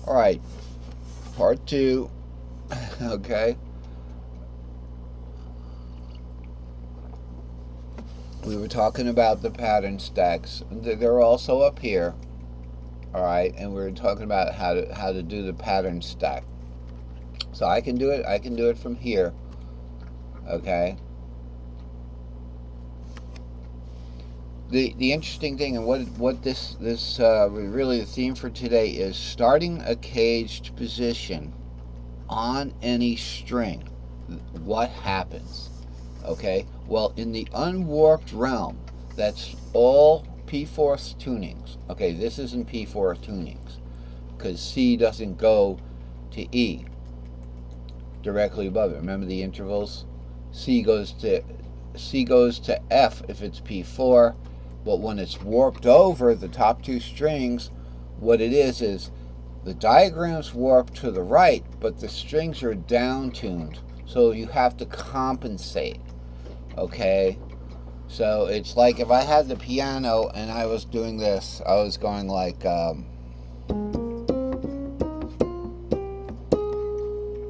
Alright, part two. Okay. We were talking about the pattern stacks. They're also up here. Alright, and we were talking about how to do the pattern stack. So I can do it from here. Okay. The interesting thing, and what this really the theme for today is starting a caged position on any string. What happens? Okay, well, in the unwarped realm, that's all P4 tunings. Okay, this isn't P4 tunings because C doesn't go to E directly above it. Remember the intervals? C goes to F if it's P4, but when it's warped over the top two strings, what it is the diagram's warped to the right, but the strings are down tuned, so you have to compensate. Okay, so it's like if I had the piano and I was doing this, I was going like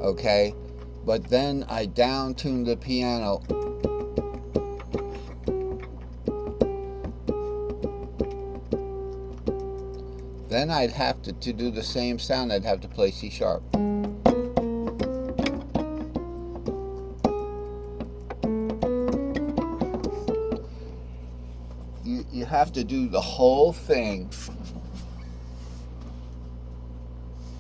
okay, but then I down tuned the piano. Then I'd have to do the same sound, I'd have to play C sharp. You have to do the whole thing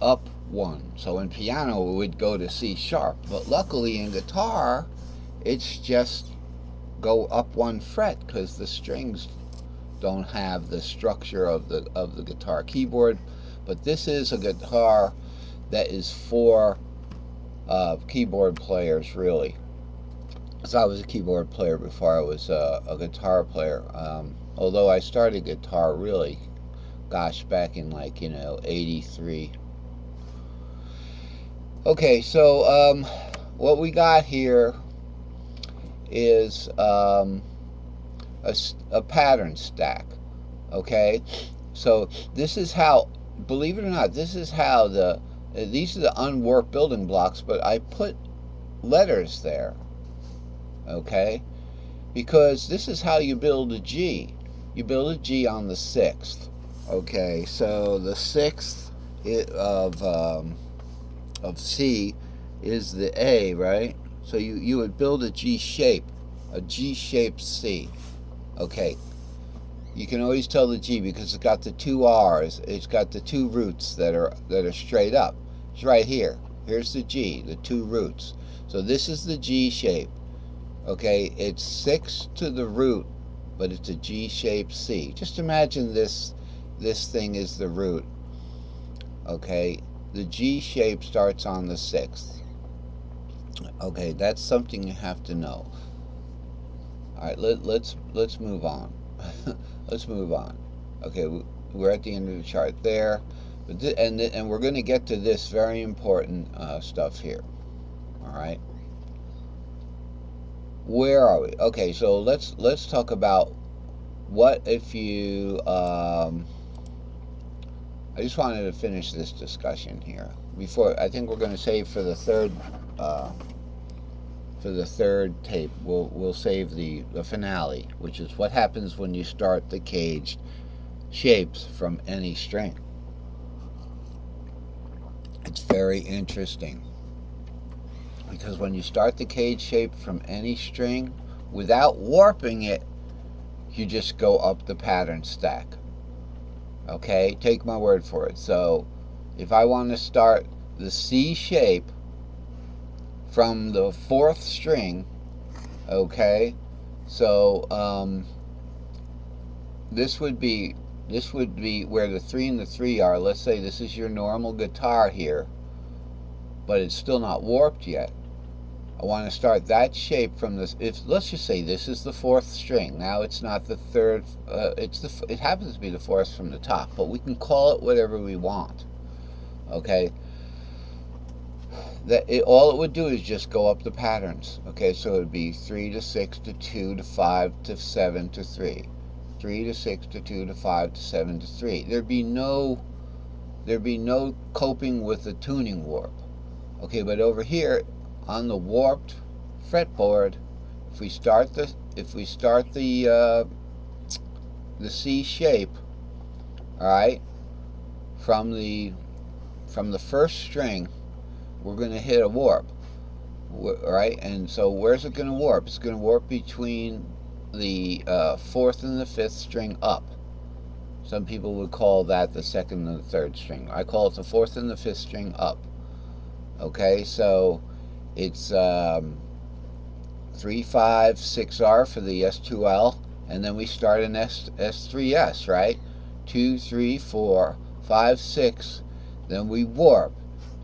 up one. So in piano it would go to C sharp, but luckily in guitar it's just go up one fret because the strings don't have the structure of the guitar keyboard. But this is a guitar that is for keyboard players, really. So I was a keyboard player before I was a guitar player. Although I started guitar really, gosh, back in like, 83. Okay, so what we got here is a pattern stack. Okay, so this is how, believe it or not, this is how these are the unworked building blocks, but I put letters there. Okay, because this is how you build a G. You build a G on the sixth. Okay, so the sixth of C is the A, right? So you would build a G shape, a G-shaped C. Okay, you can always tell the G because it's got the two R's. It's got the two roots that are straight up. It's right here. Here's the G, the two roots. So this is the G shape. Okay, it's 6 to the root, but it's a G-shaped C. Just imagine this thing is the root. Okay, the G shape starts on the 6th. Okay, that's something you have to know. All right, let's move on. Let's move on. Okay, we're at the end of the chart there, but and we're going to get to this very important stuff here. All right, where are we? Okay, so let's talk about what if you. I just wanted to finish this discussion here before. I think we're going to save for the third. For the third tape, we'll save the finale, which is what happens when you start the caged shapes from any string. It's very interesting because when you start the cage shape from any string without warping it, you just go up the pattern stack. Okay, take my word for it. So if I want to start the C shape from the 4th string, okay, so this would be where the 3 and the 3 are. Let's say this is your normal guitar here, but it's still not warped yet. I want to start that shape from this. If let's just say this is the 4th string. Now it's not the 3rd. It happens to be the 4th from the top, but we can call it whatever we want. Okay. All it would do is just go up the patterns. Okay, so it would be 3 to 6 to 2 to 5 to 7 to 3. 3 to 6 to 2 to 5 to 7 to 3. There'd be no there'd be no coping with the tuning warp. Okay, but over here on the warped fretboard, if we start the C shape, all right, from the first string, we're going to hit a warp, right? And so where's it going to warp? It's going to warp between the fourth and the fifth string up. Some people would call that the second and the third string. I call it the fourth and the fifth string up. Okay, so it's 3, 5, 6R for the S2L, and then we start an S3S, right? 2, 3, 4, 5, 6. Then we warp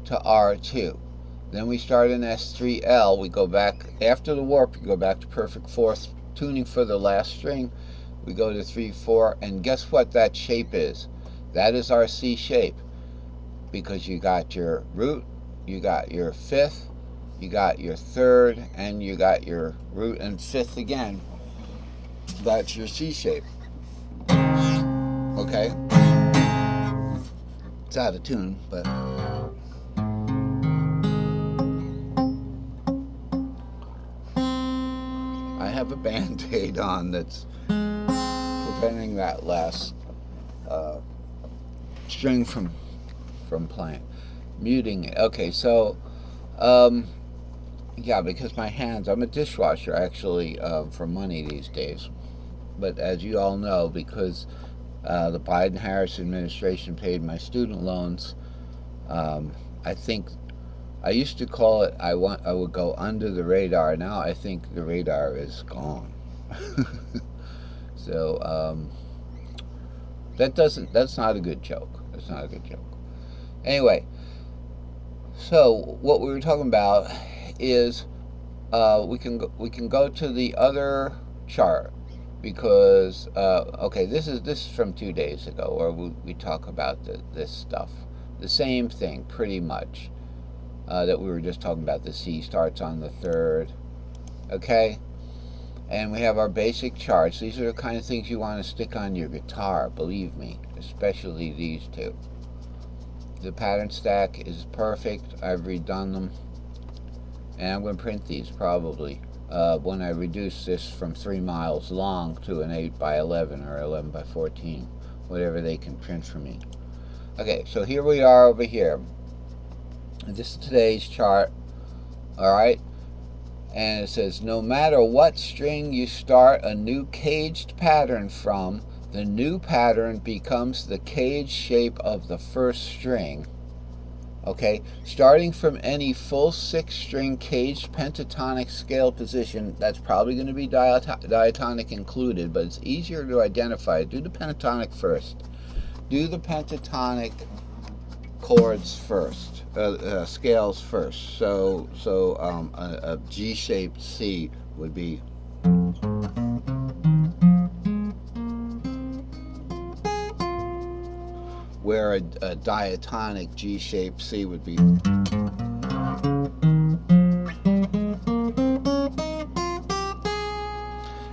to R2. Then we start an S3L. We go back after the warp. We go back to perfect fourth tuning for the last string. We go to 3, 4, and guess what that shape is? That is our C shape, because you got your root, you got your fifth, you got your third, and you got your root and fifth again. That's your C shape. Okay? It's out of tune, but I have a Band-Aid on that's preventing that last string from playing. Muting it. Okay, so yeah, because my hands, I'm a dishwasher actually for money these days. But as you all know, because the Biden-Harris administration paid my student loans, I think I used to call it I would go under the radar. Now I think the radar is gone. So that's not a good joke. That's not a good joke. Anyway, so what we were talking about is we can go to the other chart, because okay, this is from 2 days ago, where we talk about this stuff, the same thing pretty much that we were just talking about. The C starts on the third, okay, and we have our basic charts. These are the kind of things you want to stick on your guitar, believe me, especially these two. The pattern stack is perfect. I've redone them, and I'm going to print these probably when I reduce this from 3 miles long to an 8 by 11 or 11 by 14, whatever they can print for me. Okay, so here we are over here. This is today's chart, alright, and it says no matter what string you start a new caged pattern from, the new pattern becomes the cage shape of the first string. Okay, starting from any full 6-string caged pentatonic scale position, that's probably going to be diatonic included, but it's easier to identify. Do the pentatonic first. Do the pentatonic chords first, scales first. So a G-shaped C would be. Where a diatonic G-shaped C would be.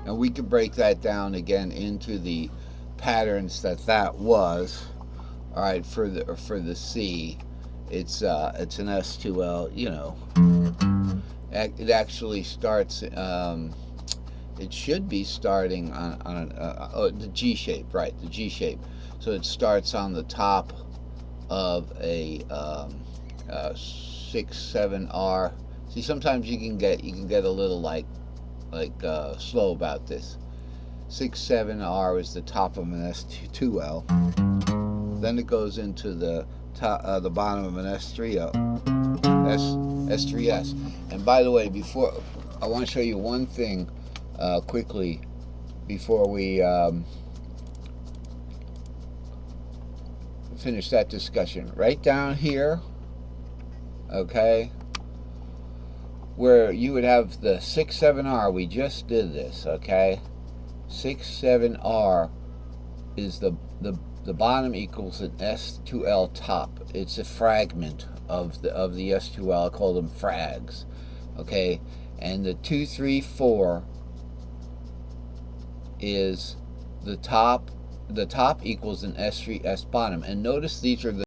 And we could break that down again into the patterns that was. All right, for the C, it's an S2L. You know, it actually starts. It should be starting on the G shape, right? The G shape. So it starts on the top of a 6-7R. See, sometimes you can get a little like slow about this. 6-7R is the top of an S2L. Then it goes into the top, the bottom of an S3L, S3S. And by the way, before I want to show you one thing quickly before we finish that discussion. Right down here, okay, where you would have the 6-7R, we just did this, okay? 6-7R is the bottom equals an S2L top. It's a fragment of the S2L. I call them frags, okay? And the 2, 3, 4 is the top. The top equals an S3S bottom. And notice these are the